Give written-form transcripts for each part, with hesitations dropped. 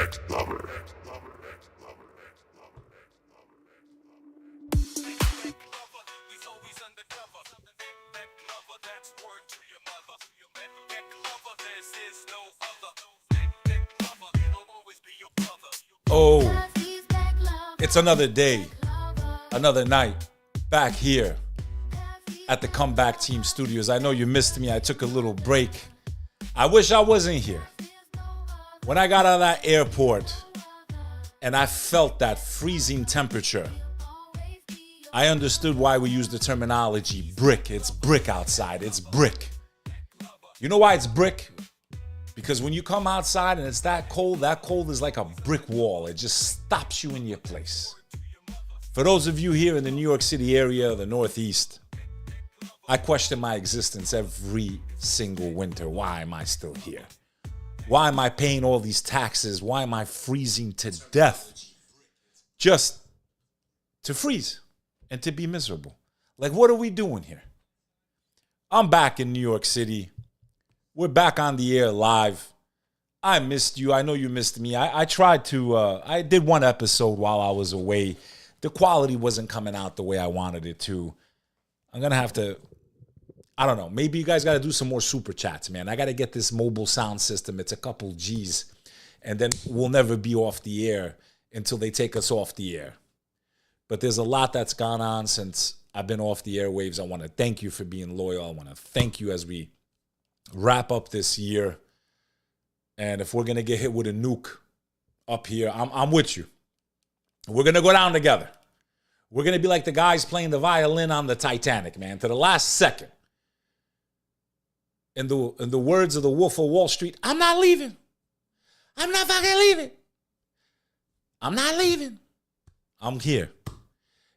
Bek Lover. Oh, it's another day, another night, back here at the Comeback Team Studios. I know you missed me. I took a little break. I wish I wasn't here. When I got out of that airport and I felt that freezing temperature, I understood why we use the terminology brick. It's brick outside. It's brick. You know why it's brick? Because when you come outside and it's that cold is like a brick wall. It just stops you in your place. For those of you here in the New York City area, the Northeast, I question my existence every single winter. Why am I still here? Why am I paying all these taxes? Why am I freezing to death? Just to freeze and to be miserable. Like, what are we doing here? I'm back in New York City. We're back on the air live. I missed you. I know you missed me. I tried to, I did one episode while I was away. The quality wasn't coming out the way I wanted it to. I'm going to have to, I don't know. Maybe you guys got to do some more super chats, man. I got to get this mobile sound system. It's a couple G's. And then we'll never be off the air until they take us off the air. But there's a lot that's gone on since I've been off the airwaves. I want to thank you for being loyal. I want to thank you as we wrap up this year. And if we're going to get hit with a nuke up here, I'm with you. We're going to go down together. We're going to be like the guys playing the violin on the Titanic, man, to the last second. In the words of the Wolf of Wall Street, I'm not leaving. I'm not fucking leaving. I'm not leaving. I'm here.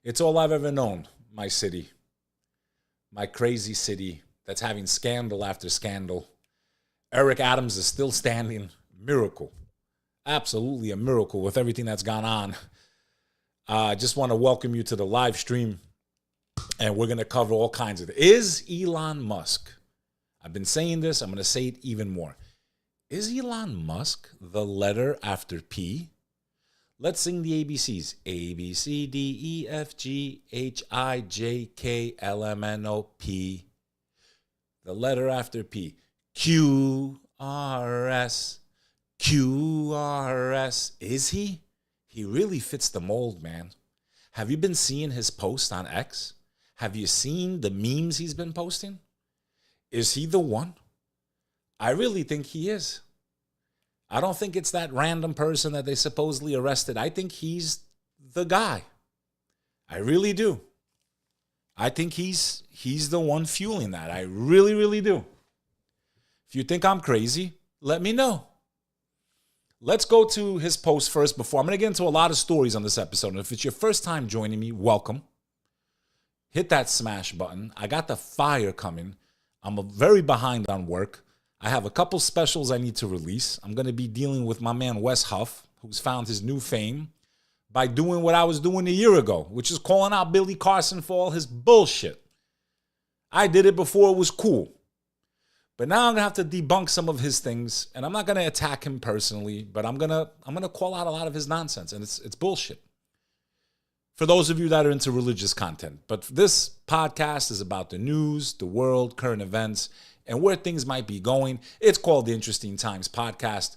It's all I've ever known, my city. My crazy city that's having scandal after scandal. Eric Adams is still standing. Miracle. Absolutely a miracle with everything that's gone on. I just want to welcome you to the live stream. And we're going to cover all kinds of it. Is Elon Musk, I've been saying this, I'm going to say it even more. Is Elon Musk the letter after P? Let's sing the ABCs. A, B, C, D, E, F, G, H, I, J, K, L, M, N, O, P. The letter after P. Q, R, S. Q, R, S. Is he? He really fits the mold, man. Have you been seeing his posts on X? Have you seen the memes he's been posting? Is he the one? I really think he is. I don't think it's that random person that they supposedly arrested. I think he's the guy. I really do. I think he's the one fueling that. I really, really do. If you think I'm crazy, let me know. Let's go to his post first before. I'm going to get into a lot of stories on this episode. And if it's your first time joining me, welcome. Hit that smash button. I got the fire coming. I'm very behind on work. I have a couple specials I need to release. I'm going to be dealing with my man Wes Huff, who's found his new fame by doing what I was doing a year ago, which is calling out Billy Carson for all his bullshit. I did it before it was cool. But now I'm going to have to debunk some of his things, and I'm not going to attack him personally, but I'm going to call out a lot of his nonsense, and it's bullshit. For those of you that are into religious content. But this podcast is about the news, the world, current events, and where things might be going. It's called the Interesting Times Podcast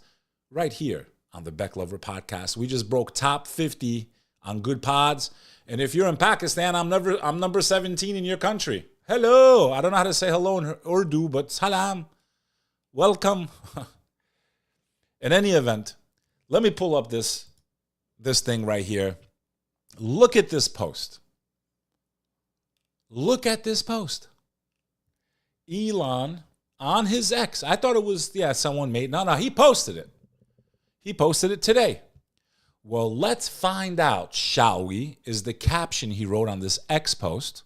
right here on the Bek Lover Podcast. We just broke top 50 on good pods. And if you're in Pakistan, I'm number 17 in your country. Hello. I don't know how to say hello in Urdu, but salam. Welcome. In any event, let me pull up this thing right here. Look at this post. Look at this post. Elon on his X. I thought it was, someone made. No, he posted it. He posted it today. Well, let's find out, shall we, is the caption he wrote on this X post.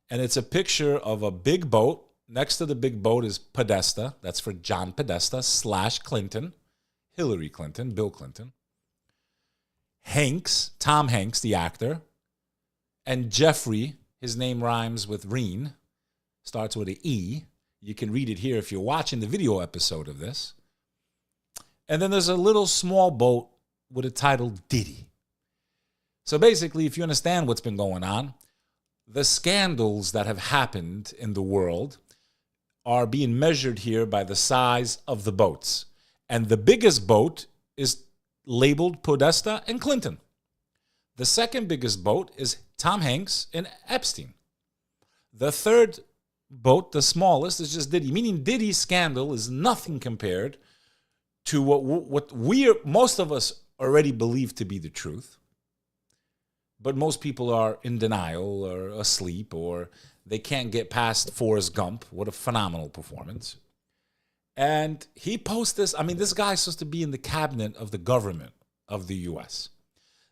And it's a picture of a big boat. Next to the big boat is Podesta. That's for John Podesta / Clinton, Hillary Clinton, Bill Clinton. Hanks, Tom Hanks, the actor. And Jeffrey, his name rhymes with Reen. Starts with an E. You can read it here if you're watching the video episode of this. And then there's a little small boat with a title Diddy. So basically, if you understand what's been going on, the scandals that have happened in the world are being measured here by the size of the boats. And the biggest boat is labeled Podesta and Clinton. The second biggest boat is Tom Hanks and Epstein. The third boat, the smallest, is just Diddy, meaning Diddy's scandal is nothing compared to what most of us already believe to be the truth. But most people are in denial or asleep, or they can't get past Forrest Gump. What a phenomenal performance. And he posts this. I mean, this guy's supposed to be in the cabinet of the government of the U.S.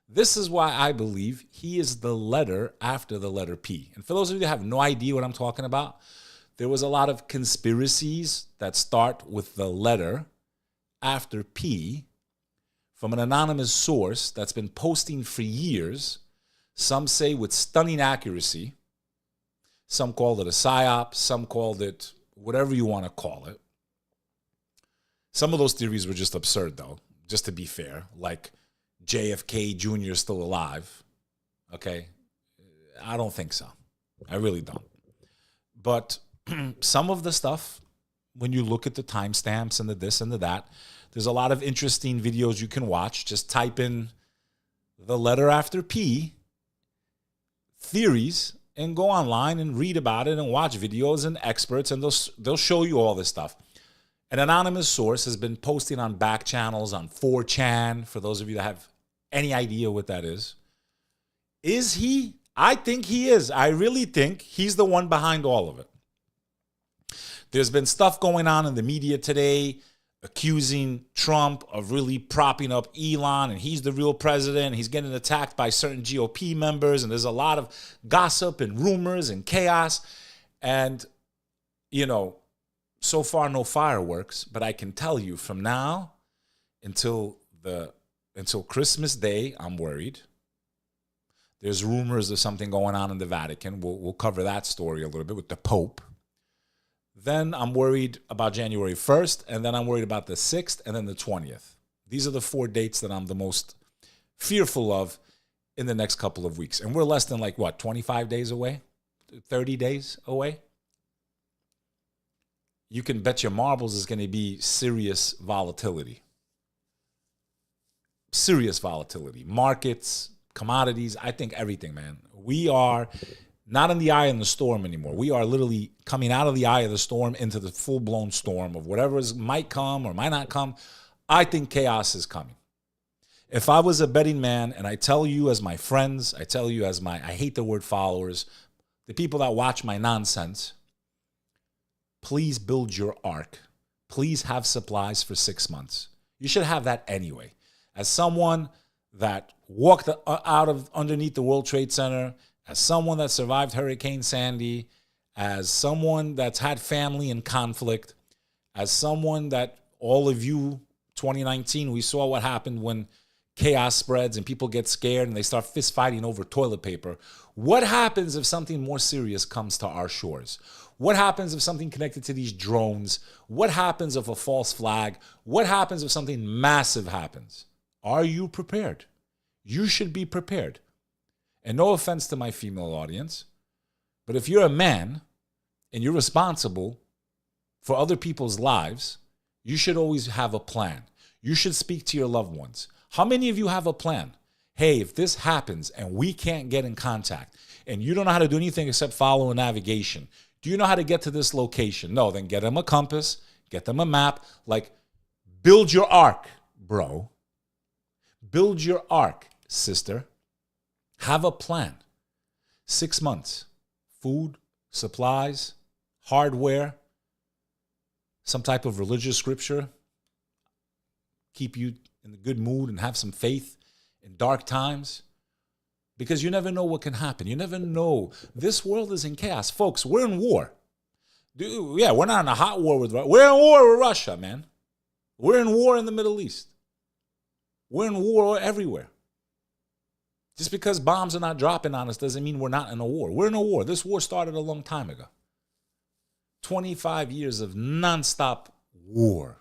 This is why I believe he is the letter after the letter P. And for those of you that have no idea what I'm talking about, there was a lot of conspiracies that start with the letter after P from an anonymous source that's been posting for years. Some say with stunning accuracy. Some called it a psyop. Some called it whatever you want to call it. Some of those theories were just absurd, though, just to be fair. Like JFK Jr. is still alive. Okay? I don't think so. I really don't. But some of the stuff, when you look at the timestamps and the this and the that, there's a lot of interesting videos you can watch. Just type in the letter after P, theories, and go online and read about it and watch videos and experts, and they'll show you all this stuff. An anonymous source has been posting on back channels on 4chan, for those of you that have any idea what that is. Is he? I think he is. I really think he's the one behind all of it. There's been stuff going on in the media today accusing Trump of really propping up Elon, and he's the real president. He's getting attacked by certain GOP members, and there's a lot of gossip and rumors and chaos. And, you know, so far no fireworks, but I can tell you from now until Christmas Day, I'm worried. There's rumors of something going on in the Vatican. We'll cover that story a little bit with the Pope. Then I'm worried about January 1st, and then I'm worried about the 6th, and then the 20th. These are the 4 dates that I'm the most fearful of in the next couple of weeks. And we're less than 25 days away? 30 days away? You can bet your marbles is going to be serious volatility. Serious volatility. Markets, commodities, I think everything, man. We are not in the eye of the storm anymore. We are literally coming out of the eye of the storm into the full-blown storm of whatever might come or might not come. I think chaos is coming. If I was a betting man, and I tell you as my friends, I tell you as I hate the word followers, the people that watch my nonsense, please build your ark. Please have supplies for 6 months. You should have that anyway. As someone that walked out of underneath the World Trade Center, as someone that survived Hurricane Sandy, as someone that's had family in conflict, as someone that all of you, 2019, we saw what happened when chaos spreads and people get scared and they start fist fighting over toilet paper. What happens if something more serious comes to our shores? What happens if something connected to these drones? What happens if a false flag? What happens if something massive happens? Are you prepared? You should be prepared. And no offense to my female audience, but if you're a man and you're responsible for other people's lives, you should always have a plan. You should speak to your loved ones. How many of you have a plan? Hey, if this happens and we can't get in contact and you don't know how to do anything except follow a navigation, do you know how to get to this location? No, then get them a compass, get them a map. Build your ark, bro. Build your ark, sister. Have a plan. 6 months. Food, supplies, hardware, some type of religious scripture. Keep you in a good mood and have some faith in dark times. Because you never know what can happen. You never know. This world is in chaos. Folks, we're in war. Yeah, we're not in a hot war with Russia. We're in war with Russia, man. We're in war in the Middle East. We're in war everywhere. Just because bombs are not dropping on us doesn't mean we're not in a war. We're in a war. This war started a long time ago. 25 years of nonstop war.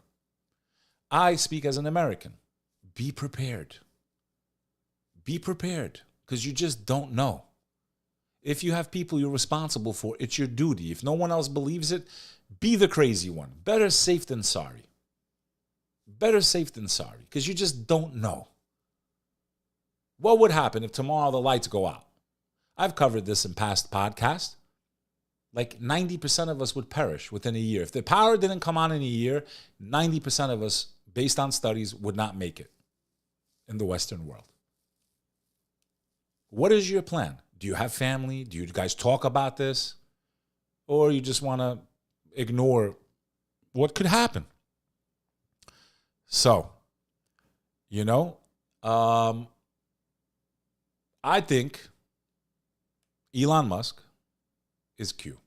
I speak as an American. Be prepared. Be prepared, because you just don't know. If you have people you're responsible for, it's your duty. If no one else believes it, be the crazy one. Better safe than sorry. Better safe than sorry, because you just don't know. What would happen if tomorrow the lights go out? I've covered this in past podcasts. Like 90% of us would perish within a year. If the power didn't come on in a year, 90% of us, based on studies, would not make it in the Western world. What is your plan? Do you have family? Do you guys talk about this? Or you just want to ignore what could happen? So, I think Elon Musk is Q.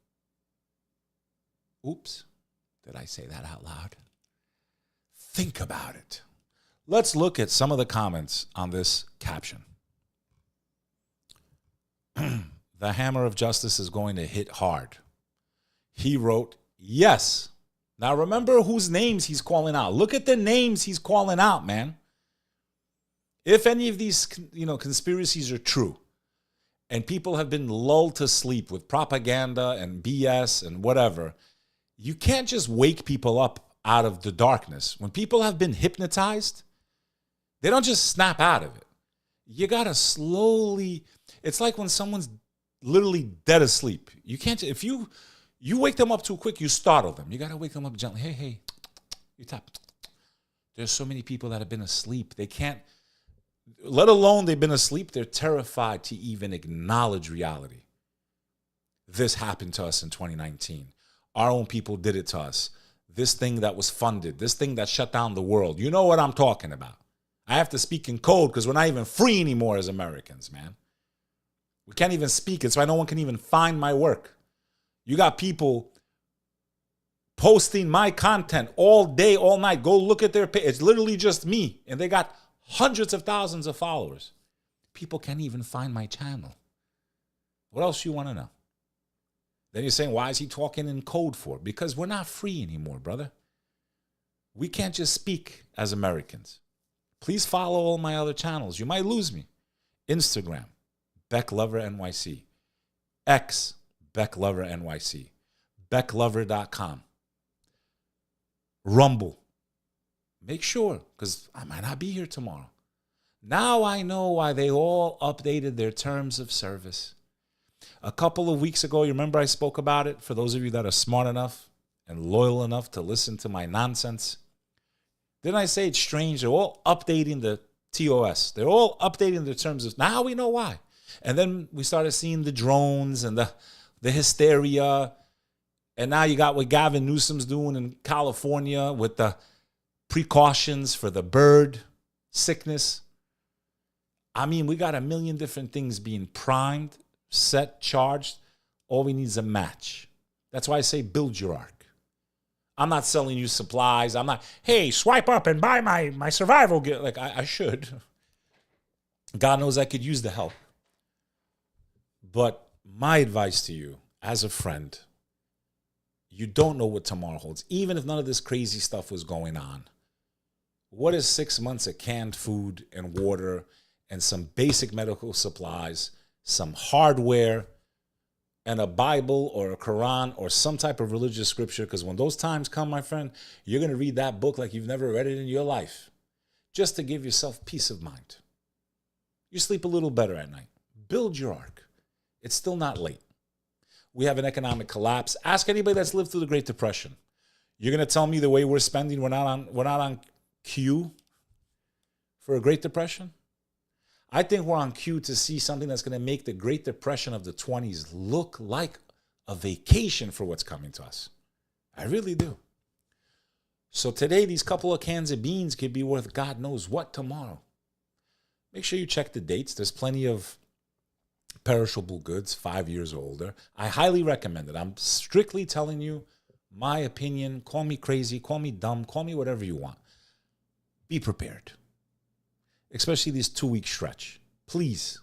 Oops, did I say that out loud? Think about it. Let's look at some of the comments on this caption. The hammer of justice is going to hit hard. He wrote, yes. Now remember whose names he's calling out. Look at the names he's calling out, man. If any of these, conspiracies are true, and people have been lulled to sleep with propaganda and BS and whatever, you can't just wake people up out of the darkness. When people have been hypnotized, they don't just snap out of it. You got to slowly, it's like when someone's literally dead asleep. You can't, if you wake them up too quick, you startle them. You got to wake them up gently. Hey, you tap. There's so many people that have been asleep. They can't, let alone they've been asleep, they're terrified to even acknowledge reality. This happened to us in 2019. Our own people did it to us. This thing that was funded, this thing that shut down the world. You know what I'm talking about. I have to speak in code because we're not even free anymore as Americans, man. We can't even speak. It's why no one can even find my work. You got people posting my content all day, all night. Go look at their page. It's literally just me. And they got hundreds of thousands of followers. People can't even find my channel. What else you want to know? Then you're saying, why is he talking in code for? Because we're not free anymore, brother. We can't just speak as Americans. Please follow all my other channels. You might lose me. Instagram, Bek Lover NYC. X, Bek Lover NYC. BekLover.com. Rumble. Make sure, because I might not be here tomorrow. Now I know why they all updated their terms of service. A couple of weeks ago, you remember I spoke about it? For those of you that are smart enough and loyal enough to listen to my nonsense. Didn't I say it's strange? They're all updating the TOS. They're all updating the terms of, now we know why. And then we started seeing the drones and the hysteria. And now you got what Gavin Newsom's doing in California with the precautions for the bird sickness. I mean, we got a million different things being primed, set, charged. All we need is a match. That's why I say build your ark. I'm not selling you supplies. I'm not, hey, swipe up and buy my survival gear. Like, I should. God knows I could use the help. But my advice to you, as a friend, you don't know what tomorrow holds. Even if none of this crazy stuff was going on, what is 6 months of canned food and water and some basic medical supplies, some hardware, and a Bible or a Quran or some type of religious scripture? Because when those times come, my friend, you're going to read that book like you've never read it in your life, just to give yourself peace of mind. You sleep a little better at night. Build your ark. It's still not late. We have an economic collapse. Ask anybody that's lived through the Great Depression. You're going to tell me the way we're spending, we're not on cue for a Great Depression? I think we're on cue to see something that's going to make the Great Depression of the 20s look like a vacation for what's coming to us. I really do. So today, these couple of cans of beans could be worth God knows what tomorrow. Make sure you check the dates. There's plenty of perishable goods, 5 years or older. I highly recommend it. I'm strictly telling you my opinion. Call me crazy, call me dumb, call me whatever you want. Be prepared. Especially this 2-week stretch. Please.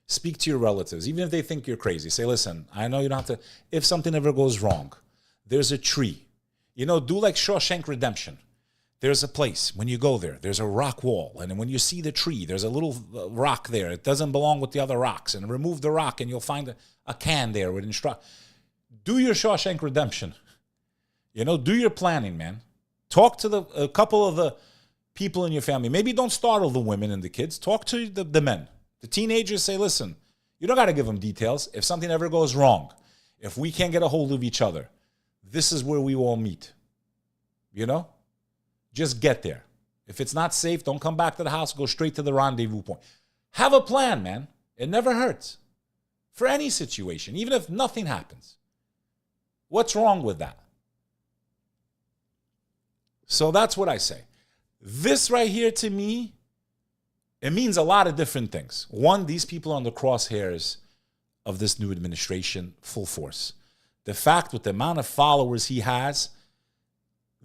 Speak to your relatives, even if they think you're crazy. Say, listen, I know you don't have to, if something ever goes wrong, there's a tree. Do like Shawshank Redemption. There's a place. When you go there, there's a rock wall. And when you see the tree, there's a little rock there. It doesn't belong with the other rocks. And remove the rock and you'll find a can there with instruct. Do your Shawshank Redemption. Do your planning, man. Talk to a couple of the people in your family. Maybe don't startle the women and the kids. Talk to the men. The teenagers, say, listen, you don't got to give them details. If something ever goes wrong, if we can't get a hold of each other, this is where we all meet. Just get there. If it's not safe, don't come back to the house. Go straight to the rendezvous point. Have a plan, man. It never hurts. For any situation, even if nothing happens. What's wrong with that? So that's what I say. This right here, to me, it means a lot of different things. One, these people are on the crosshairs of this new administration, full force. The fact with the amount of followers he has,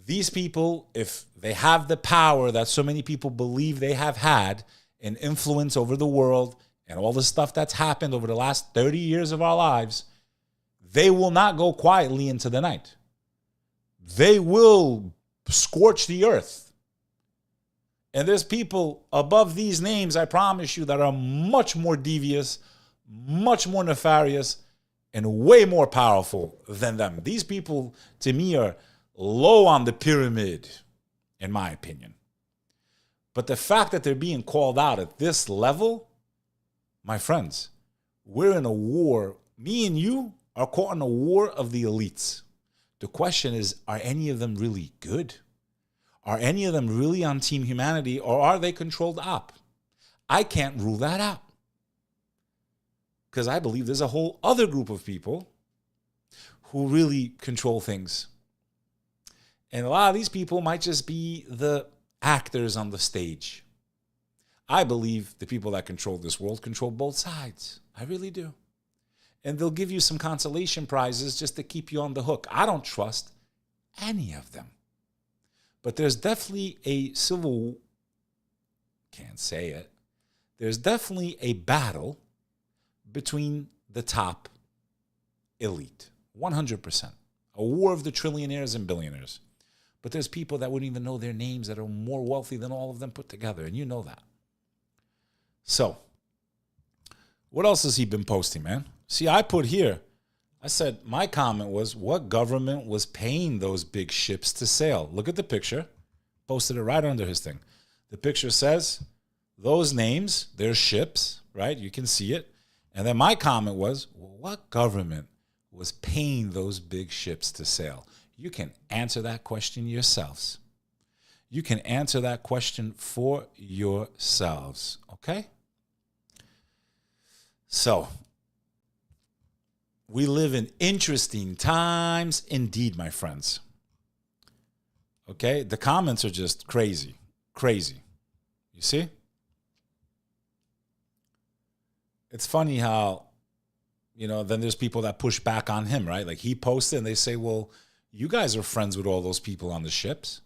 these people, if they have the power that so many people believe they have had, and influence over the world, and all the stuff that's happened over the last 30 years of our lives, they will not go quietly into the night. They will scorch the earth. And there's people above these names, I promise you, that are much more devious, much more nefarious, and way more powerful than them. These people, to me, are low on the pyramid, in my opinion. But the fact that they're being called out at this level, my friends, we're in a war. Me and you are caught in a war of the elites. The question is, are any of them really good? Are any of them really on Team Humanity, or are they controlled up? I can't rule that out. Because I believe there's a whole other group of people who really control things. And a lot of these people might just be the actors on the stage. I believe the people that control this world control both sides. I really do. And they'll give you some consolation prizes just to keep you on the hook. I don't trust any of them. But there's definitely a can't say it. There's definitely a battle between the top elite. 100%. A war of the trillionaires and billionaires. But there's people that wouldn't even know their names that are more wealthy than all of them put together. And you know that. So, what else has he been posting, man? See, I put here, I said, my comment was, what government was paying those big ships to sail? Look at the picture. Posted it right under his thing. The picture says, those names, they're ships, right? You can see it. And then my comment was, well, what government was paying those big ships to sail? You can answer that question yourselves. You can answer that question for yourselves, okay? So, we live in interesting times indeed, my friends. Okay? The comments are just crazy. Crazy. You see? It's funny how, then there's people that push back on him, right? Like he posted and they say, well, you guys are friends with all those people on the ships.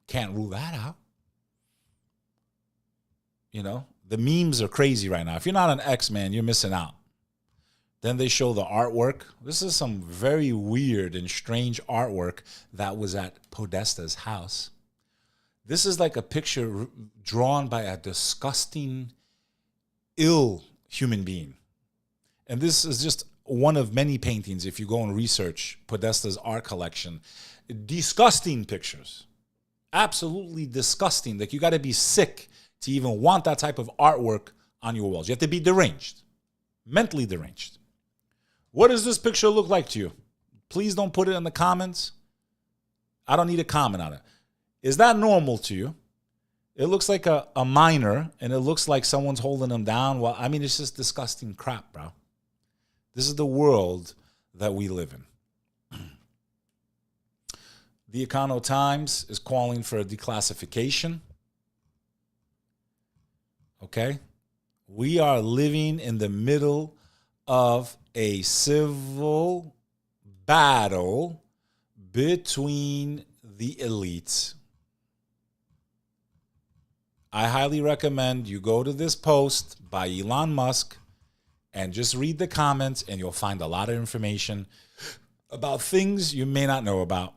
Can't rule that out. The memes are crazy right now. If you're not an X-Man, you're missing out. Then they show the artwork. This is some very weird and strange artwork that was at Podestas' house. This is like a picture drawn by a disgusting, ill human being. And this is just one of many paintings. If you go and research Podestas' art collection, disgusting pictures. Absolutely disgusting. Like you got to be sick to even want that type of artwork on your walls. You have to be deranged, mentally deranged. What does this picture look like to you? Please don't put it in the comments. I don't need a comment on it. Is that normal to you? It looks like a miner, and it looks like someone's holding them down. Well, it's just disgusting crap, bro. This is the world that we live in. The Econo Times is calling for a declassification. Okay? We are living in the middle of a civil battle between the elites. I highly recommend you go to this post by Elon Musk and just read the comments, and you'll find a lot of information about things you may not know about.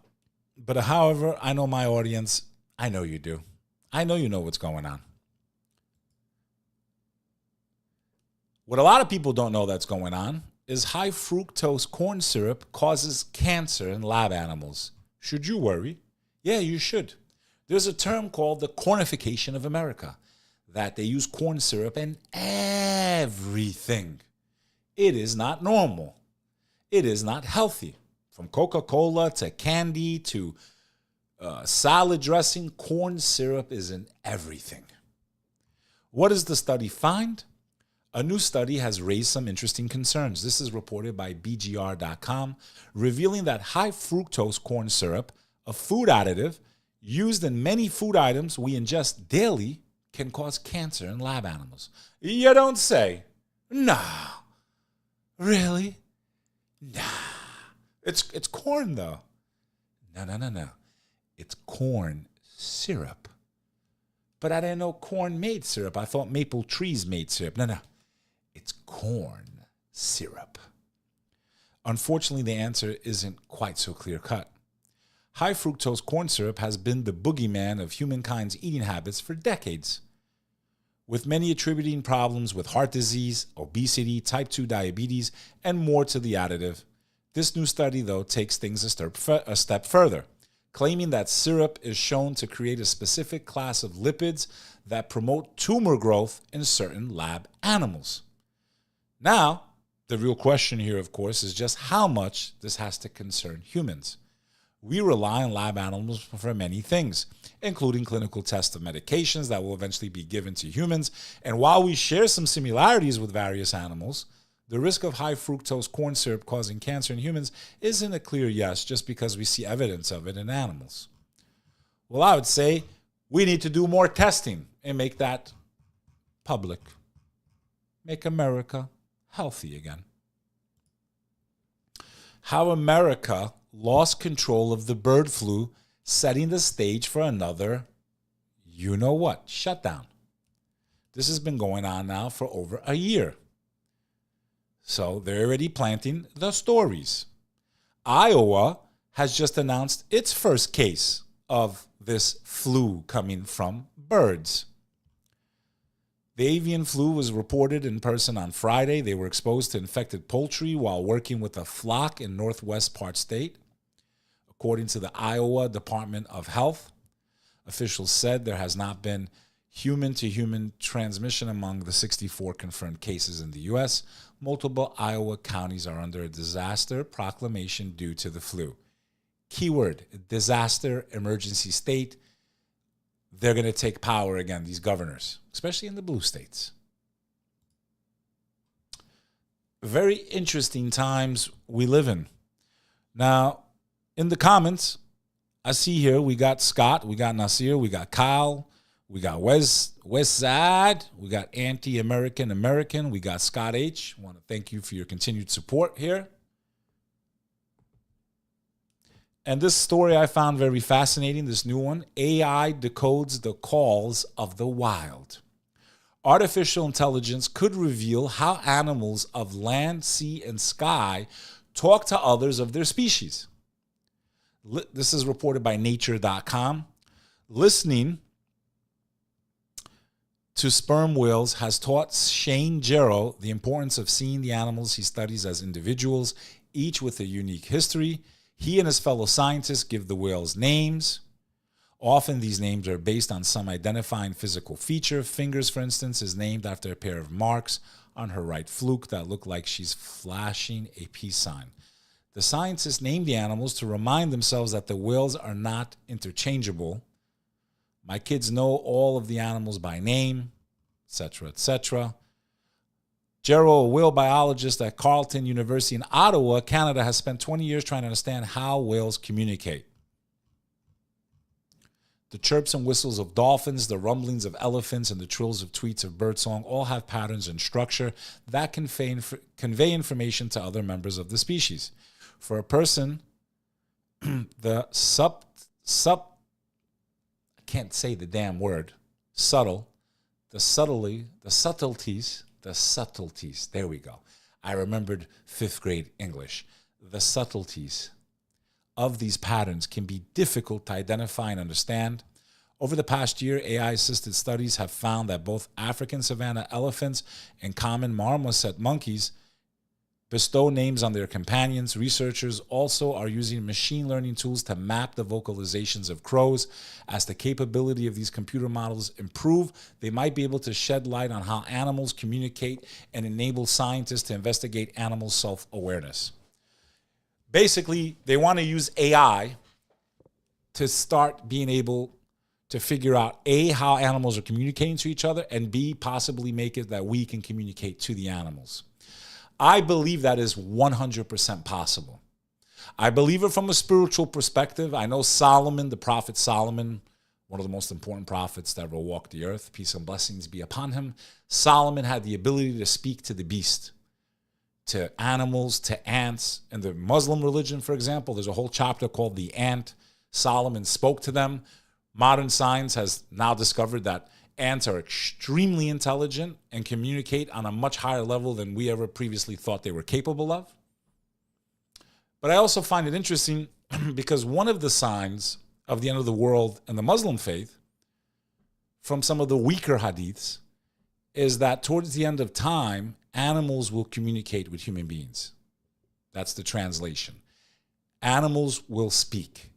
But however, I know my audience. I know you do. I know you know what's going on. What a lot of people don't know that's going on is high fructose corn syrup causes cancer in lab animals. Should you worry? Yeah, you should. There's a term called the cornification of America, that they use corn syrup in everything. It is not normal. It is not healthy. From Coca-Cola to candy to salad dressing, corn syrup is in everything. What does the study find? A new study has raised some interesting concerns. This is reported by BGR.com, revealing that high fructose corn syrup, a food additive used in many food items we ingest daily, can cause cancer in lab animals. You don't say. Nah. Really? Nah. It's corn, though. No. It's corn syrup. But I didn't know corn made syrup. I thought maple trees made syrup. No. It's corn syrup. Unfortunately, the answer isn't quite so clear-cut. High fructose corn syrup has been the boogeyman of humankind's eating habits for decades, with many attributing problems with heart disease, obesity, type 2 diabetes, and more to the additive. This new study, though, takes things a step further, claiming that syrup is shown to create a specific class of lipids that promote tumor growth in certain lab animals. Now, the real question here, of course, is just how much this has to concern humans. We rely on lab animals for many things, including clinical tests of medications that will eventually be given to humans. And while we share some similarities with various animals, the risk of high fructose corn syrup causing cancer in humans isn't a clear yes just because we see evidence of it in animals. Well, I would say we need to do more testing and make that public. Make America healthy again. How America lost control of the bird flu, setting the stage for another, you know what, shutdown. This has been going on now for over a year. So they're already planting the stories. Iowa has just announced its first case of this flu coming from birds. The avian flu was reported in person on Friday. They were exposed to infected poultry while working with a flock in northwest part state. According to the Iowa Department of Health, officials said there has not been human-to-human transmission among the 64 confirmed cases in the U.S. Multiple Iowa counties are under a disaster proclamation due to the flu. Keyword, disaster emergency state. They're going to take power again, these governors, especially in the blue states. Very interesting times we live in. Now, in the comments, I see here we got Scott, we got Nasir, we got Kyle, we got West Side, we got Anti-American, we got Scott H. I want to thank you for your continued support here. And this story I found very fascinating, this new one. AI decodes the calls of the wild. Artificial intelligence could reveal how animals of land, sea, and sky talk to others of their species. This is reported by Nature.com. Listening to sperm whales has taught Shane Jarrow the importance of seeing the animals he studies as individuals, each with a unique history. He and his fellow scientists give the whales names. Often these names are based on some identifying physical feature. Fingers, for instance, is named after a pair of marks on her right fluke that look like she's flashing a peace sign. The scientists named the animals to remind themselves that the whales are not interchangeable. My kids know all of the animals by name, etc., etc. Jarrow, a whale biologist at Carleton University in Ottawa, Canada, has spent 20 years trying to understand how whales communicate. The chirps and whistles of dolphins, the rumblings of elephants, and the trills of tweets of birdsong all have patterns and structure that convey information to other members of the species. For a person, the I can't say the damn word, the subtleties, there we go. I remembered 5th grade English. The subtleties of these patterns can be difficult to identify and understand. Over the past year, AI-assisted studies have found that both African savanna elephants and common marmoset monkeys bestow names on their companions. Researchers also are using machine learning tools to map the vocalizations of crows. As the capability of these computer models improve, they might be able to shed light on how animals communicate and enable scientists to investigate animal self-awareness. Basically, they want to use AI to start being able to figure out, A, how animals are communicating to each other, and B, possibly make it that we can communicate to the animals. I believe that is 100% possible. I believe it from a spiritual perspective. I know Solomon, the prophet Solomon, one of the most important prophets that ever walked the earth, peace and blessings be upon him. Solomon had the ability to speak to the beast, to animals, to ants. In the Muslim religion, for example, there's a whole chapter called The Ant. Solomon spoke to them. Modern science has now discovered that ants are extremely intelligent and communicate on a much higher level than we ever previously thought they were capable of. But I also find it interesting because one of the signs of the end of the world in the Muslim faith, from some of the weaker hadiths, is that towards the end of time, animals will communicate with human beings. That's the translation. Animals will speak.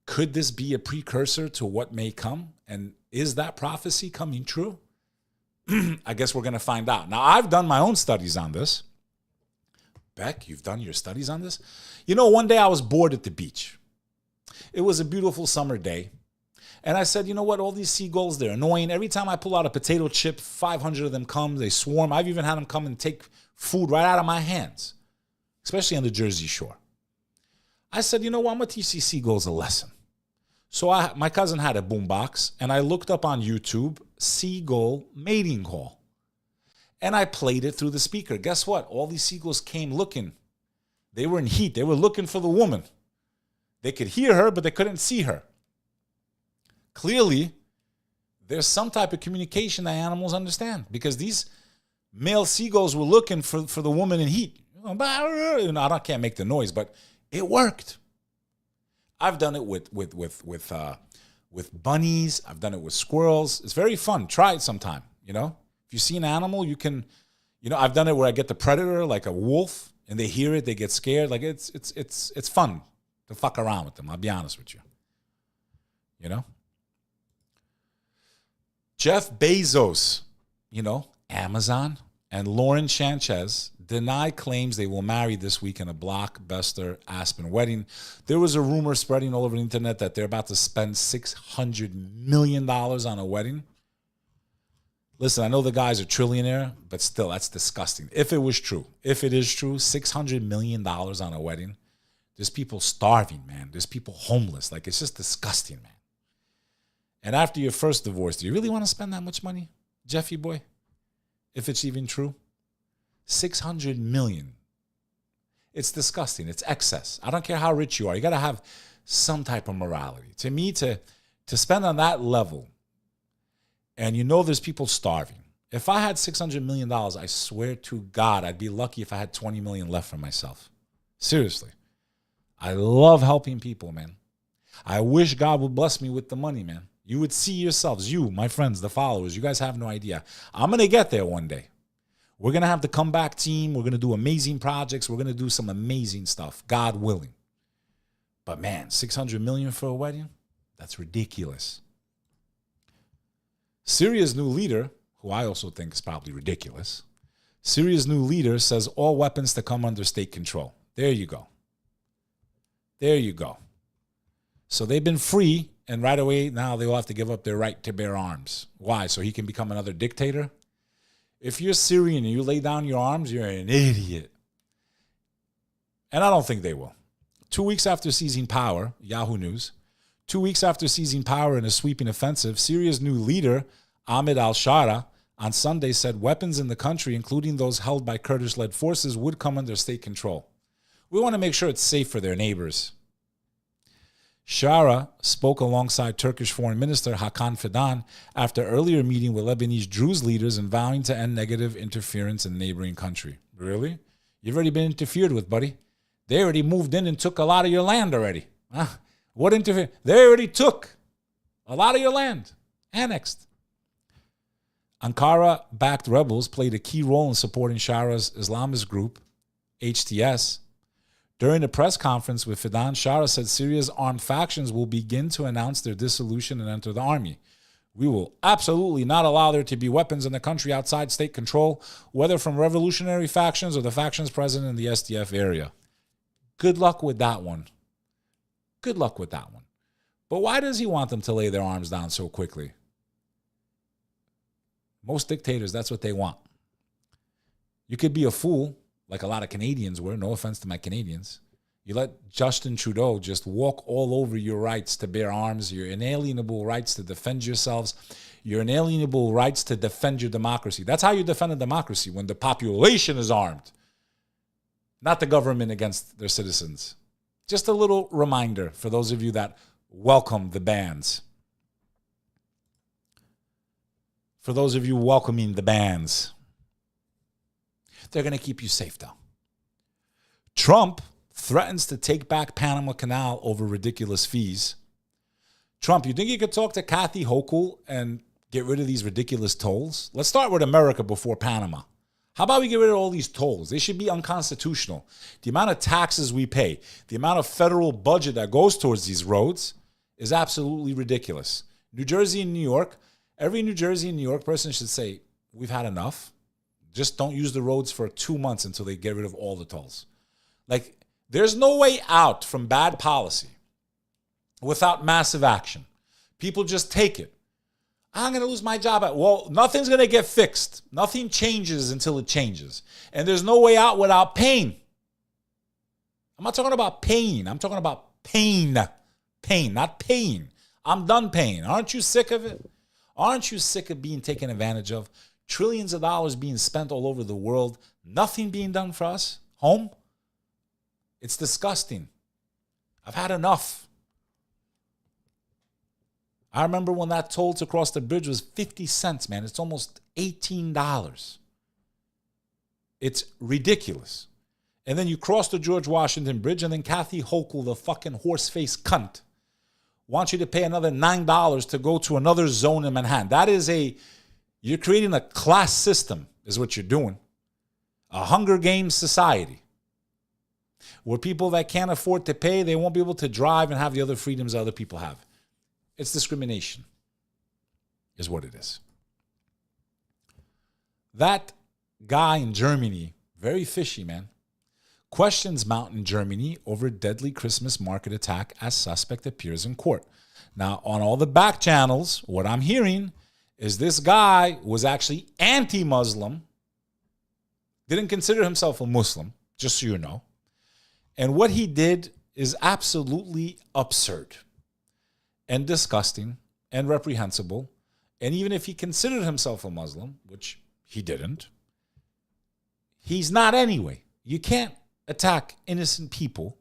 Could this be a precursor to what may come? And is that prophecy coming true? I guess we're going to find out. Now, I've done my own studies on this. Bek, you've done your studies on this? You know, one day I was bored at the beach. It was a beautiful summer day. And I said, you know what? All these seagulls, they're annoying. Every time I pull out a potato chip, 500 of them come. They swarm. I've even had them come and take food right out of my hands, especially on the Jersey Shore. I said, you know what? I'm going to teach these seagulls a lesson. So my cousin had a boombox, and I looked up on YouTube, seagull mating call. And I played it through the speaker. Guess what? All these seagulls came looking. They were in heat. They were looking for the woman. They could hear her, but they couldn't see her. Clearly, there's some type of communication that animals understand, because these male seagulls were looking for the woman in heat. I can't make the noise, but it worked. I've done it with bunnies. I've done it with squirrels. It's very fun. Try it sometime. You know, if you see an animal, you can. You know, I've done it where I get the predator, like a wolf, and they hear it, they get scared. Like it's fun to fuck around with them. I'll be honest with you. You know, Jeff Bezos, you know, Amazon, and Lauren Sanchez deny claims they will marry this week in a blockbuster Aspen wedding. There was a rumor spreading all over the internet that they're about to spend $600 million on a wedding. Listen, I know the guy's a trillionaire, but still, that's disgusting. If it was true, if it is true, $600 million on a wedding, there's people starving, man. There's people homeless. Like, it's just disgusting, man. And after your first divorce, do you really want to spend that much money, Jeffy boy? If it's even true? $600 million. It's disgusting. It's excess. I don't care how rich you are. You got to have some type of morality. To me, to spend on that level, and you know there's people starving. If I had $600 million, I swear to God, I'd be lucky if I had $20 million left for myself. Seriously. I love helping people, man. I wish God would bless me with the money, man. You would see yourselves, you, my friends, the followers. You guys have no idea. I'm going to get there one day. We're going to have the comeback team. We're going to do amazing projects. We're going to do some amazing stuff, God willing. But man, $600 million for a wedding? That's ridiculous. Syria's new leader, who I also think is probably ridiculous, Syria's new leader says all weapons to come under state control. There you go. There you go. So they've been free, and right away now they will have to give up their right to bear arms. Why? So he can become another dictator? If you're Syrian and you lay down your arms, you're an idiot. And I don't think they will. 2 weeks after seizing power, Yahoo News, 2 weeks after seizing power in a sweeping offensive, Syria's new leader, Ahmed al-Shara, on Sunday said weapons in the country, including those held by Kurdish-led forces, would come under state control. We want to make sure it's safe for their neighbors. Shara spoke alongside Turkish Foreign Minister Hakan Fidan after earlier meeting with Lebanese Druze leaders and vowing to end negative interference in the neighboring country. Really? You've already been interfered with, buddy. They already moved in and took a lot of your land already. Huh? What interference? They already took. A lot of your land annexed. Ankara-backed rebels played a key role in supporting Shara's Islamist group, HTS. During the press conference with Fidan, Shara said Syria's armed factions will begin to announce their dissolution and enter the army. We will absolutely not allow there to be weapons in the country outside state control, whether from revolutionary factions or the factions present in the SDF area. Good luck with that one. Good luck with that one. But why does he want them to lay their arms down so quickly? Most dictators, that's what they want. You could be a fool, like a lot of Canadians were, no offense to my Canadians. You let Justin Trudeau just walk all over your rights to bear arms, your inalienable rights to defend yourselves, your inalienable rights to defend your democracy. That's how you defend a democracy, when the population is armed, not the government against their citizens. Just a little reminder for those of you that welcome the bans. For those of you welcoming the bans, they're going to keep you safe, though. Trump threatens to take back Panama Canal over ridiculous fees. Trump, you think you could talk to Kathy Hochul and get rid of these ridiculous tolls? Let's start with America before Panama. How about we get rid of all these tolls? They should be unconstitutional. The amount of taxes we pay, the amount of federal budget that goes towards these roads is absolutely ridiculous. New Jersey and New York, every New Jersey and New York person should say, we've had enough. Just don't use the roads for 2 months until they get rid of all the tolls. Like, there's no way out from bad policy without massive action. People just take it. I'm going to lose my job. Well, nothing's going to get fixed. Nothing changes until it changes. And there's no way out without pain. I'm not talking about pain. I'm talking about pain. Pain, not pain. I'm done paying. Aren't you sick of it? Aren't you sick of being taken advantage of? Trillions of dollars being spent all over the world. Nothing being done for us. Home. It's disgusting. I've had enough. I remember when that toll to cross the bridge was 50 cents, man. It's almost $18. It's ridiculous. And then you cross the George Washington Bridge, and then Kathy Hochul, the fucking horse-faced cunt, wants you to pay another $9 to go to another zone in Manhattan. You're creating a class system, is what you're doing. A Hunger Games society, where people that can't afford to pay, they won't be able to drive and have the other freedoms other people have. It's discrimination, is what it is. That guy in Germany, very fishy, man. Questions mount in Germany over deadly Christmas market attack as suspect appears in court. Now, on all the back channels, what I'm hearing is this guy was actually anti-Muslim, didn't consider himself a Muslim, just so you know. And what he did is absolutely absurd and disgusting and reprehensible. And even if he considered himself a Muslim, which he didn't, he's not anyway. You can't attack innocent people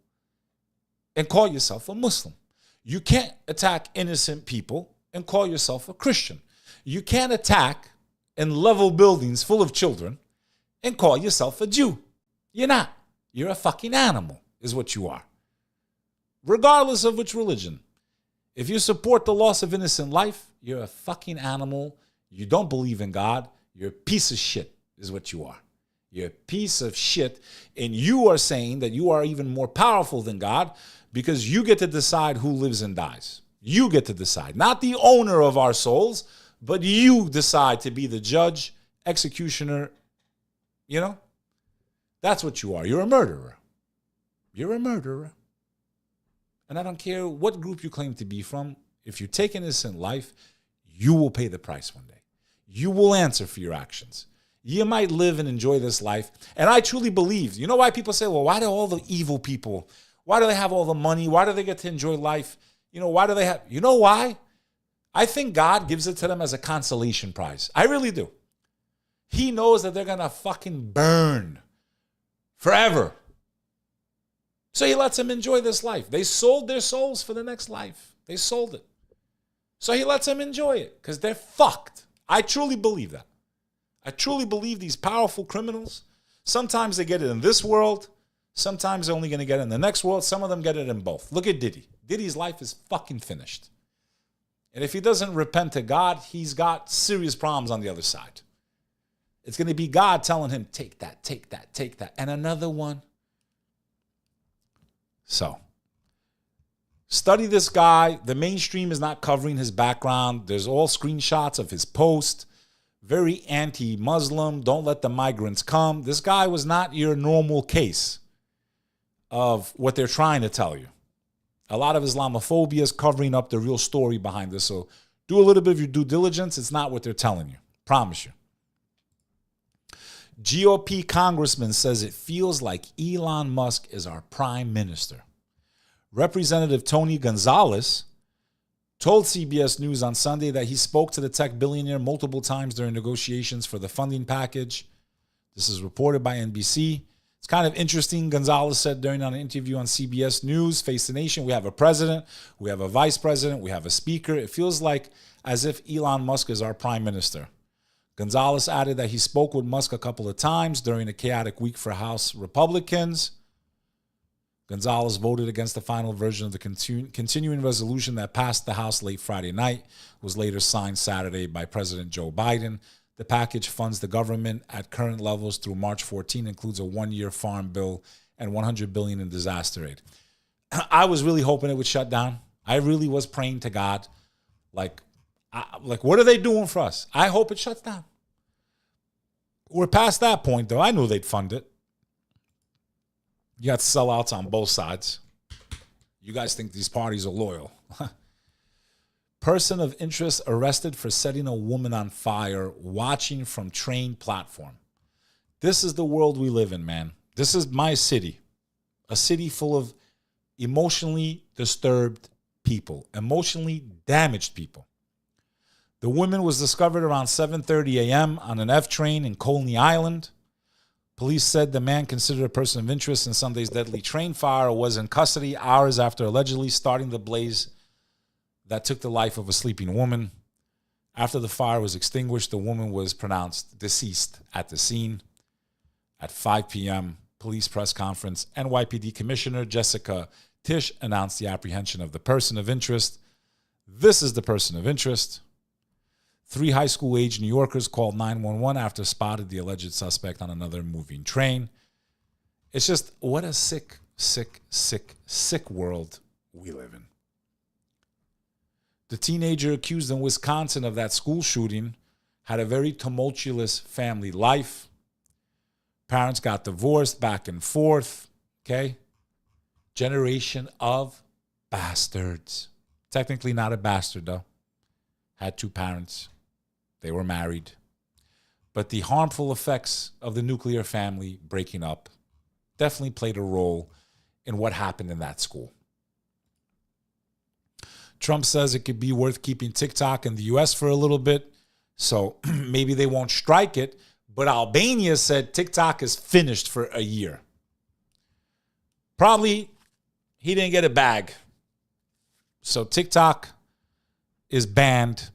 and call yourself a Muslim. You can't attack innocent people and call yourself a Christian. You can't attack and level buildings full of children and call yourself a Jew. You're not. You're a fucking animal, is what you are. Regardless of which religion. If you support the loss of innocent life, you're a fucking animal. You don't believe in God. You're a piece of shit, is what you are. You're a piece of shit. And you are saying that you are even more powerful than God because you get to decide who lives and dies. You get to decide. Not the owner of our souls, but you decide to be the judge, executioner. You know? That's what you are. You're a murderer. You're a murderer. And I don't care what group you claim to be from. If you take innocent life, you will pay the price one day. You will answer for your actions. You might live and enjoy this life. And I truly believe, you know why people say, well, why do all the evil people, why do they have all the money? Why do they get to enjoy life? You know, why do they have, you know why? I think God gives it to them as a consolation prize. I really do. He knows that they're going to fucking burn forever. So he lets them enjoy this life. They sold their souls for the next life. They sold it. So he lets them enjoy it because they're fucked. I truly believe that. I truly believe these powerful criminals, sometimes they get it in this world, sometimes they're only going to get it in the next world, some of them get it in both. Look at Diddy. Diddy's life is fucking finished. And if he doesn't repent to God, he's got serious problems on the other side. It's going to be God telling him, take that, take that, take that. And another one. So, study this guy. The mainstream is not covering his background. There's all screenshots of his post. Very anti-Muslim. Don't let the migrants come. This guy was not your normal case of what they're trying to tell you. A lot of Islamophobia is covering up the real story behind this. So do a little bit of your due diligence. It's not what they're telling you. Promise you. GOP congressman says it feels like Elon Musk is our prime minister. Representative Tony Gonzalez told CBS News on Sunday that he spoke to the tech billionaire multiple times during negotiations for the funding package. This is reported by NBC. It's kind of interesting. Gonzalez said during an interview on CBS News, Face the Nation, we have a president, we have a vice president, we have a speaker. It feels like as if Elon Musk is our prime minister. Gonzalez added that he spoke with Musk a couple of times during a chaotic week for House Republicans. Gonzalez voted against the final version of the continuing resolution that passed the House late Friday night, was later signed Saturday by President Joe Biden. The package funds the government at current levels through March 14, includes a one-year farm bill and $100 billion in disaster aid. I was really hoping it would shut down. I really was praying to God, like what are they doing for us? I hope it shuts down. We're past that point, though. I knew they'd fund it. You got sellouts on both sides. You guys think these parties are loyal. Person of interest arrested for setting a woman on fire, watching from train platform. This is the world we live in, man. This is my city. A city full of emotionally disturbed people, emotionally damaged people. The woman was discovered around 7:30 a.m. on an F train in Coney Island. Police said the man, considered a person of interest in Sunday's deadly train fire, was in custody hours after allegedly starting the blaze that took the life of a sleeping woman. After the fire was extinguished, the woman was pronounced deceased at the scene. At 5 p.m., police press conference, NYPD Commissioner Jessica Tisch announced the apprehension of the person of interest. This is the person of interest. 3 high school-age New Yorkers called 911 after spotted the alleged suspect on another moving train. It's just, what a sick, sick, sick, sick world we live in. The teenager accused in Wisconsin of that school shooting had a very tumultuous family life. Parents got divorced back and forth, okay? Generation of bastards. Technically not a bastard, though. Had 2 parents. They were married. But the harmful effects of the nuclear family breaking up definitely played a role in what happened in that school. Trump says it could be worth keeping TikTok in the U.S. for a little bit, so maybe they won't strike it. But Albania said TikTok is finished for a year. Probably he didn't get a bag. So TikTok is banned,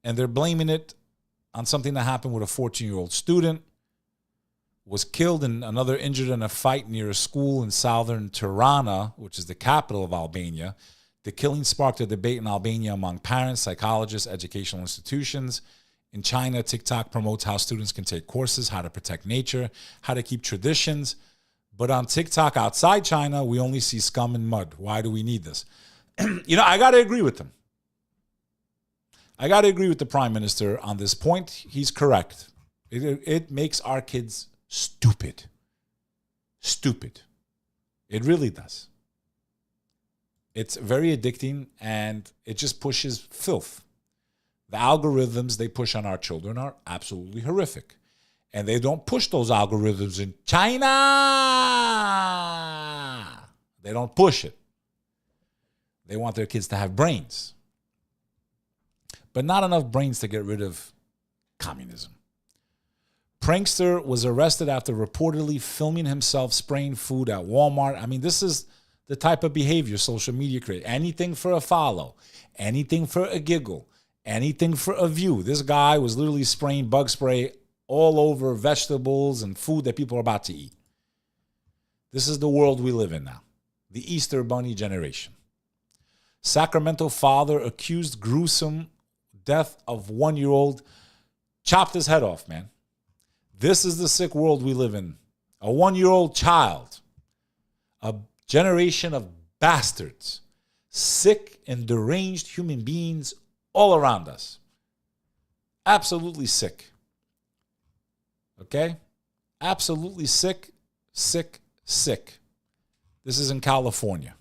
and they're blaming it on something that happened with a 14-year-old student, was killed and another injured in a fight near a school in southern Tirana, which is the capital of Albania. The killing sparked a debate in Albania among parents, psychologists, educational institutions. In China, TikTok promotes how students can take courses, how to protect nature, how to keep traditions. But on TikTok outside China, we only see scum and mud. Why do we need this? I got to agree with them. I got to agree with the prime minister on this point. He's correct. It makes our kids stupid. Stupid. It really does. It's very addicting, and it just pushes filth. The algorithms they push on our children are absolutely horrific. And they don't push those algorithms in China. They don't push it. They want their kids to have brains. But not enough brains to get rid of communism. Prankster was arrested after reportedly filming himself spraying food at Walmart. I mean, this is the type of behavior social media creates. Anything for a follow, anything for a giggle, anything for a view. This guy was literally spraying bug spray all over vegetables and food that people are about to eat. This is the world we live in now. The Easter Bunny generation. Sacramento father accused gruesome death of 1-year-old, chopped his head off, man. This is the sick world we live in. A 1-year-old child, a generation of bastards, sick and deranged human beings all around us. Absolutely sick. Okay? Absolutely sick, sick, sick. This is in California.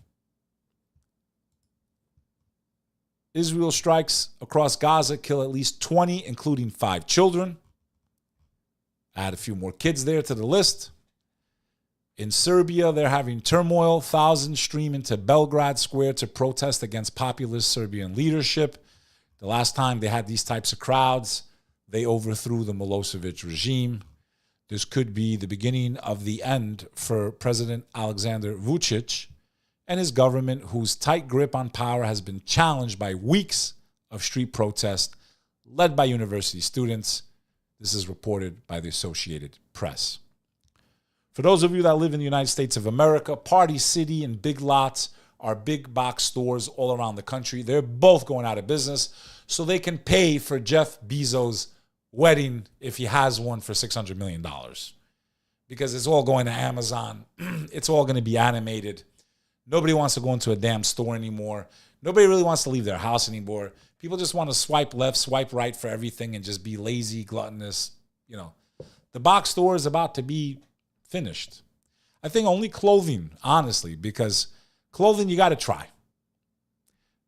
Israel strikes across Gaza kill at least 20, including 5 children. Add a few more kids there to the list. In Serbia, they're having turmoil. Thousands stream into Belgrade Square to protest against populist Serbian leadership. The last time they had these types of crowds, they overthrew the Milosevic regime. This could be the beginning of the end for President Alexander Vučić and his government, whose tight grip on power has been challenged by weeks of street protest led by university students. This is reported by the Associated Press. For those of you that live in the United States of America, Party City and Big Lots are big box stores all around the country. They're both going out of business so they can pay for Jeff Bezos' wedding, if he has one, for $600 million. Because it's all going to Amazon. It's all going to be animated. Nobody wants to go into a damn store anymore. Nobody really wants to leave their house anymore. People just want to swipe left, swipe right for everything and just be lazy, gluttonous. You know, the box store is about to be finished. I think only clothing, honestly, because clothing you got to try.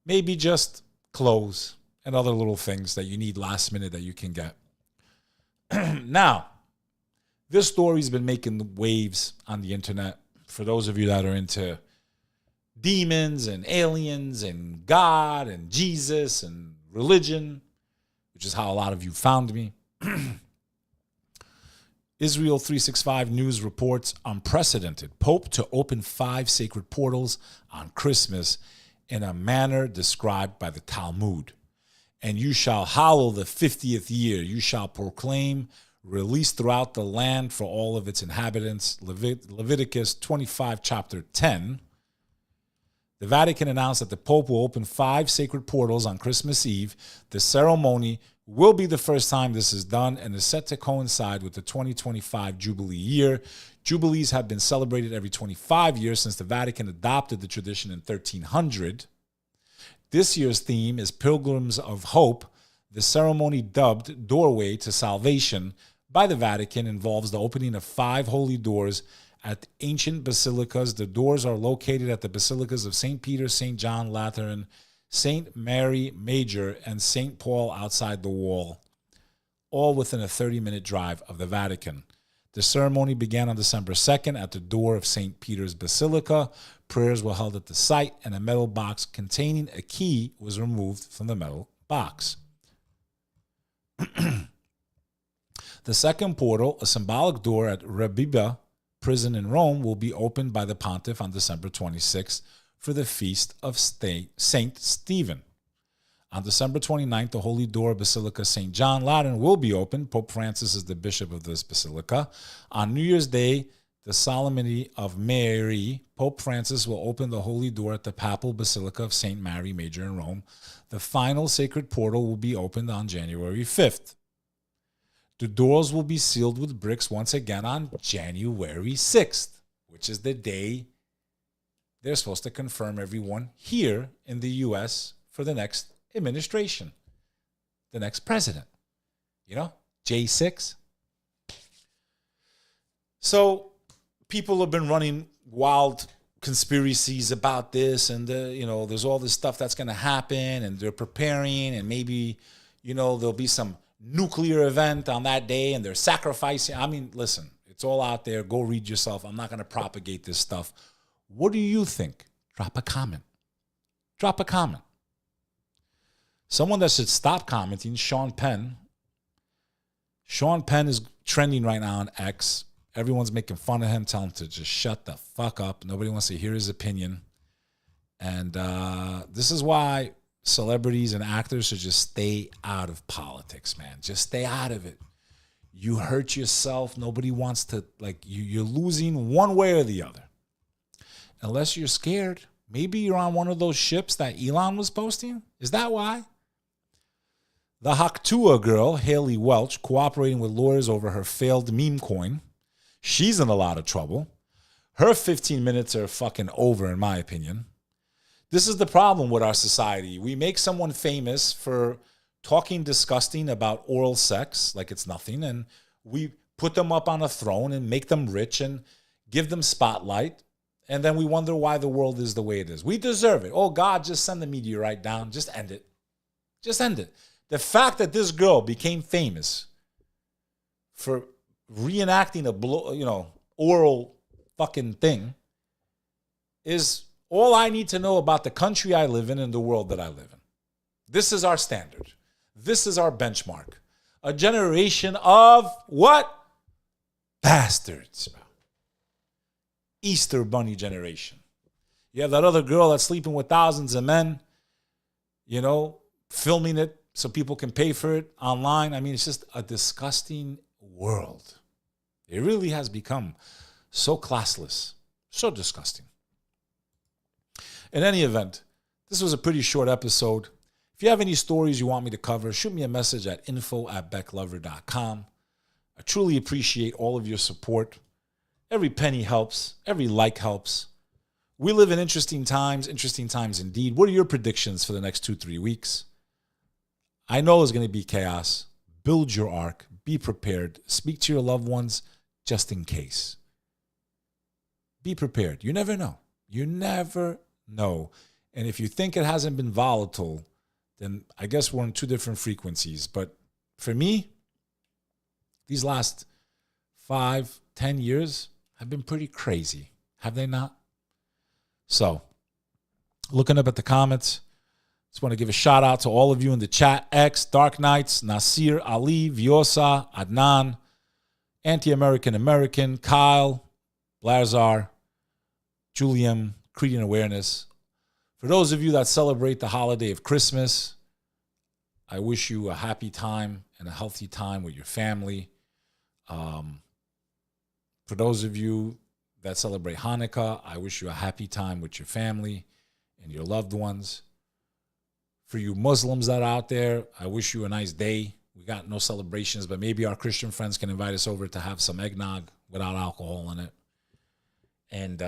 Maybe just clothes and other little things that you need last minute that you can get. Now, this story's been making waves on the internet. For those of you that are into demons and aliens and God and Jesus and religion, which is how a lot of you found me. Israel 365 News reports unprecedented Pope to open 5 sacred portals on Christmas in a manner described by the Talmud. And you shall hallow the 50th year. You shall proclaim release throughout the land for all of its inhabitants. Leviticus 25, chapter 10. The Vatican announced that the Pope will open 5 sacred portals on Christmas Eve. The ceremony will be the first time this is done and is set to coincide with the 2025 Jubilee year. Jubilees have been celebrated every 25 years since the Vatican adopted the tradition in 1300. This year's theme is Pilgrims of Hope. The ceremony, dubbed Doorway to Salvation by the Vatican, involves the opening of 5 holy doors at ancient basilicas. The doors are located at the basilicas of St. Peter, St. John Lateran, St. Mary Major, and St. Paul outside the wall, all within a 30-minute drive of the Vatican. The ceremony began on December 2nd at the door of St. Peter's Basilica. Prayers were held at the site, and a metal box containing a key was removed from the metal box. The second portal, a symbolic door at Rebiba prison in Rome, will be opened by the pontiff on December 26th for the feast of Saint Stephen. On December 29th, the Holy Door Basilica St. John Lateran will be opened. Pope Francis is the bishop of this basilica. On New Year's Day, the Solemnity of Mary, Pope Francis will open the Holy Door at the Papal Basilica of St. Mary Major in Rome. The final sacred portal will be opened on January 5th. The doors will be sealed with bricks once again on January 6th, which is the day they're supposed to confirm everyone here in the U.S. for the next administration, the next president. You know, J6. So people have been running wild conspiracies about this, and there's all this stuff that's going to happen, and they're preparing, and maybe, there'll be some nuclear event on that day, and they're sacrificing. I mean, listen, it's all out there. Go read yourself. I'm not going to propagate this stuff. What do you think? Drop a comment. Drop a comment. Someone that should stop commenting, Shawn Penn. Shawn Penn is trending right now on X. Everyone's making fun of him, telling him to just shut the fuck up. Nobody wants to hear his opinion. And this is why celebrities and actors should just stay out of politics, man. Just stay out of it. You hurt yourself. Nobody wants to, you're losing one way or the other. Unless you're scared, Maybe you're on one of those ships that Elon was posting? Is that why? The Haktua girl, Haley Welch, cooperating with lawyers over her failed meme coin. She's in a lot of trouble. Her 15 minutes are fucking over, in my opinion. This is the problem with our society. We make someone famous for talking disgusting about oral sex like it's nothing, and we put them up on a throne and make them rich and give them spotlight, and then we wonder why the world is the way it is. We deserve it. Oh, God, just send the meteorite down. Just end it. Just end it. The fact that this girl became famous for reenacting a oral fucking thing is all I need to know about the country I live in and the world that I live in. This is our standard. This is our benchmark. A generation of what? Bastards. Easter Bunny generation. You have that other girl that's sleeping with thousands of men, filming it so people can pay for it online. I mean, it's just a disgusting world. It really has become so classless, so disgusting. In any event, this was a pretty short episode. If you have any stories you want me to cover, shoot me a message at info@beklover.com. I truly appreciate all of your support. Every penny helps. Every like helps. We live in interesting times indeed. What are your predictions for the next 2-3 weeks? I know there's going to be chaos. Build your ark. Be prepared. Speak to your loved ones just in case. Be prepared. You never know. You never know. And if you think it hasn't been volatile, then I guess we're on two different frequencies. But for me, these last 5-10 years have been pretty crazy. Have they not? So, looking up at the comments, just want to give a shout out to all of you in the chat. X, Dark Knights, Nasir, Ali, Viosa, Adnan, Anti-American American, Kyle, Blazar, Julian, Creating Awareness. For those of you that celebrate the holiday of Christmas, I wish you a happy time and a healthy time with your family. For those of you that celebrate Hanukkah, I wish you a happy time with your family and your loved ones. For you Muslims that are out there, I wish you a nice day. We got no celebrations, but maybe our Christian friends can invite us over to have some eggnog without alcohol in it. And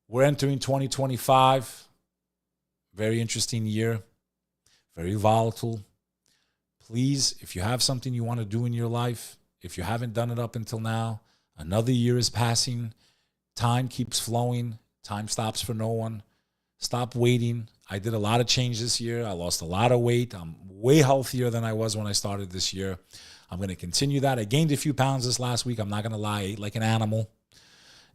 we're entering 2025. Very interesting year. Very volatile. Please, if you have something you want to do in your life, if you haven't done it up until now, another year is passing. Time keeps flowing. Time stops for no one. Stop waiting. I did a lot of change this year. I lost a lot of weight. I'm way healthier than I was when I started this year. I'm going to continue that. I gained a few pounds this last week. I'm not going to lie. I ate like an animal.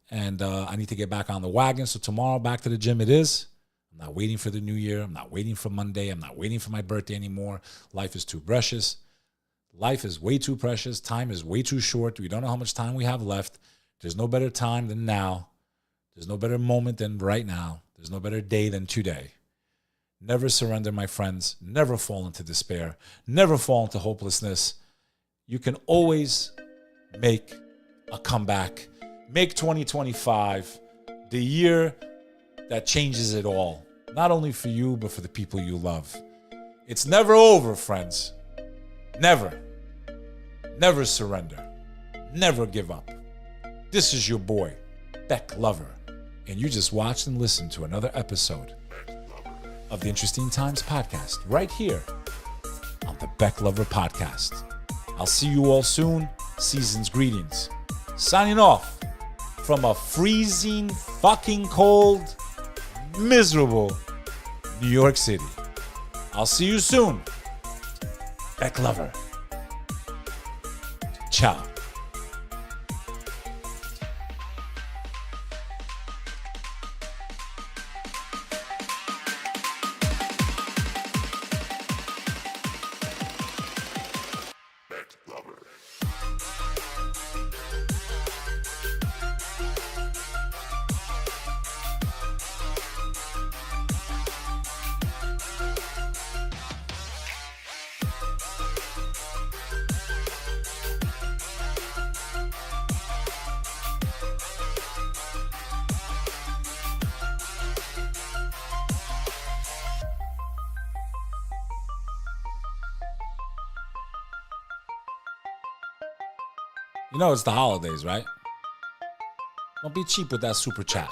And I need to get back on the wagon. So tomorrow, back to the gym it is. I'm not waiting for the new year. I'm not waiting for Monday. I'm not waiting for my birthday anymore. Life is too precious. Life is way too precious. Time is way too short. We don't know how much time we have left. There's no better time than now. There's no better moment than right now. There's no better day than today. Never surrender, my friends. Never fall into despair. Never fall into hopelessness. You can always make a comeback. Make 2025 the year that changes it all. Not only for you, but for the people you love. It's never over, friends. Never. Never surrender. Never give up. This is your boy, Bek Lover, and you just watched and listened to another episode of the Interesting Times podcast right here on the Bek Lover podcast. I'll see you all soon. Season's greetings. Signing off from a freezing, fucking cold, miserable New York City. I'll see you soon. Bek Lover. Ciao. You know it's the holidays, right? Don't be cheap with that super chat.